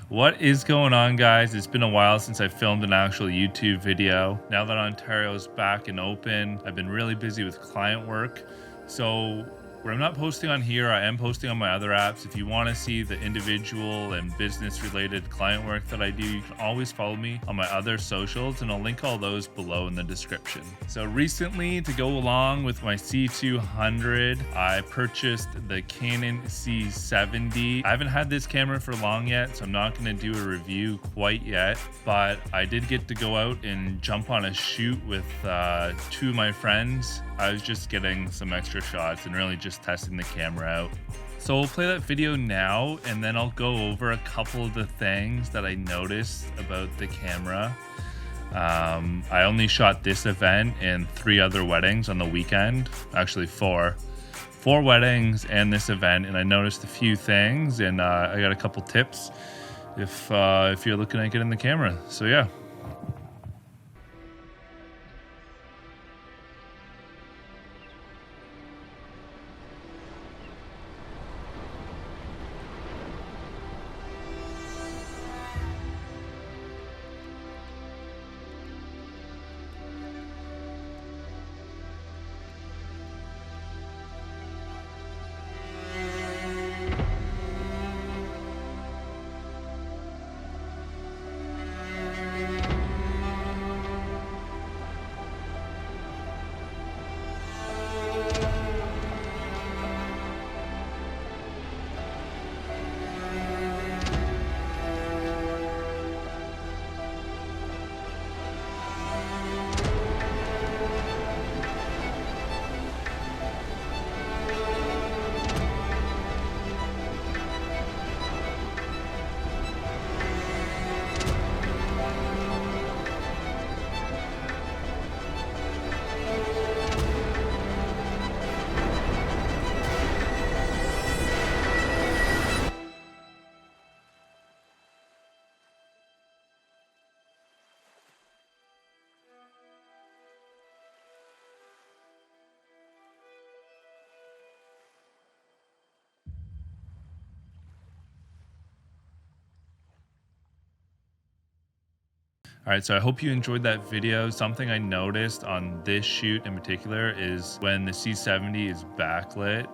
What is going on, guys? It's been a while since I filmed an actual YouTube video. Now that Ontario's back and open, I've been really busy with client work. So where I'm not posting on here, I am posting on my other apps. If you want to see the individual and business related client work that I do, you can always follow me on my other socials, and I'll link all those below in the description. So recently, to go along with my C200, I purchased the Canon C70. I haven't had this camera for long yet, so I'm not going to do a review quite yet, but I did get to go out and jump on a shoot with two of my friends. I was just getting some extra shots and really just testing the camera out. So we'll play that video now, and then I'll go over a couple of the things that I noticed about the camera. I only shot this event and 3 other weddings on the weekend. Actually 4 weddings and this event, and I noticed a few things, and I got a couple tips if you're looking at getting the camera. So yeah. All right, so I hope you enjoyed that video. Something I noticed on this shoot in particular is when the C70 is backlit,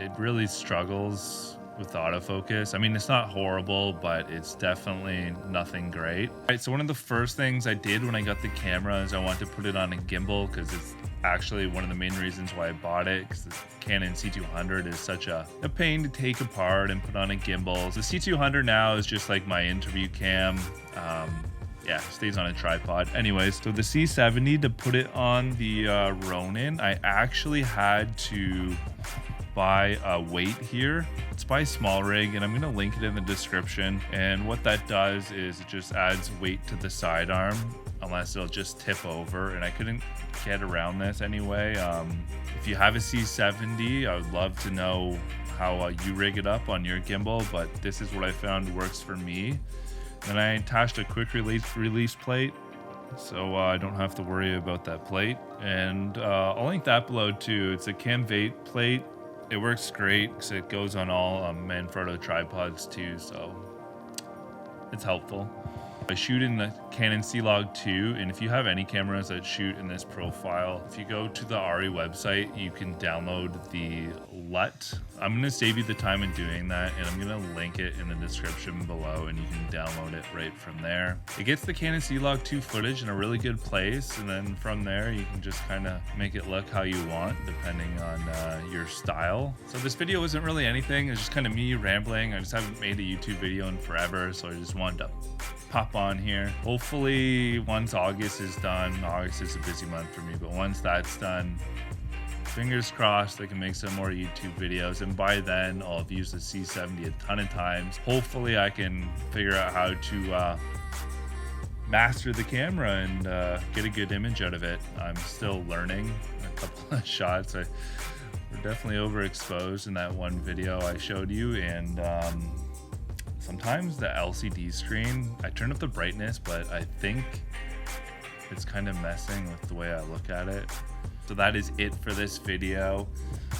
it really struggles with autofocus. I mean, it's not horrible, but it's definitely nothing great. All right, so one of the first things I did when I got the camera is I wanted to put it on a gimbal, because it's actually one of the main reasons why I bought it, because the Canon C200 is such a pain to take apart and put on a gimbal. So the C200 now is just like my interview cam. Yeah, stays on a tripod. Anyways, so the C70, to put it on the Ronin, I actually had to buy a weight here. It's by Small Rig, and I'm gonna link it in the description. And what that does is it just adds weight to the sidearm, unless it'll just tip over, and I couldn't get around this anyway. If you have a C70, I would love to know how you rig it up on your gimbal, but this is what I found works for me. Then I attached a quick release plate, so I don't have to worry about that plate. And I'll link that below too. It's a Camvate plate. It works great because it goes on all Manfrotto tripods too, so it's helpful. I shoot in the Canon C-Log 2, and if you have any cameras that shoot in this profile, if you go to the ARRI website, you can download the LUT. I'm going to save you the time in doing that, and I'm going to link it in the description below, and you can download it right from there. It gets the Canon C-Log 2 footage in a really good place, and then from there you can just kind of make it look how you want, depending on your style. So this video isn't really anything. It's just kind of me rambling. I just haven't made a YouTube video in forever, so I just wanted to pop on here. Hopefully once August is done, August is a busy month for me, but once that's done, fingers crossed I can make some more YouTube videos, and by then I'll have used the C70 a ton of times. Hopefully I can figure out how to master the camera and get a good image out of it. I'm still learning a couple of shots. We're definitely overexposed in that one video I showed you, and sometimes the LCD screen, I turned up the brightness, but I think it's kind of messing with the way I look at it. So that is it for this video.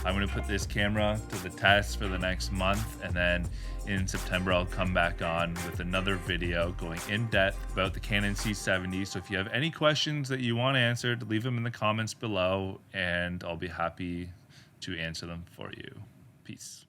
I'm going to put this camera to the test for the next month, and then in September I'll come back on with another video going in depth about the Canon C70. So if you have any questions that you want answered, leave them in the comments below and I'll be happy to answer them for you. Peace.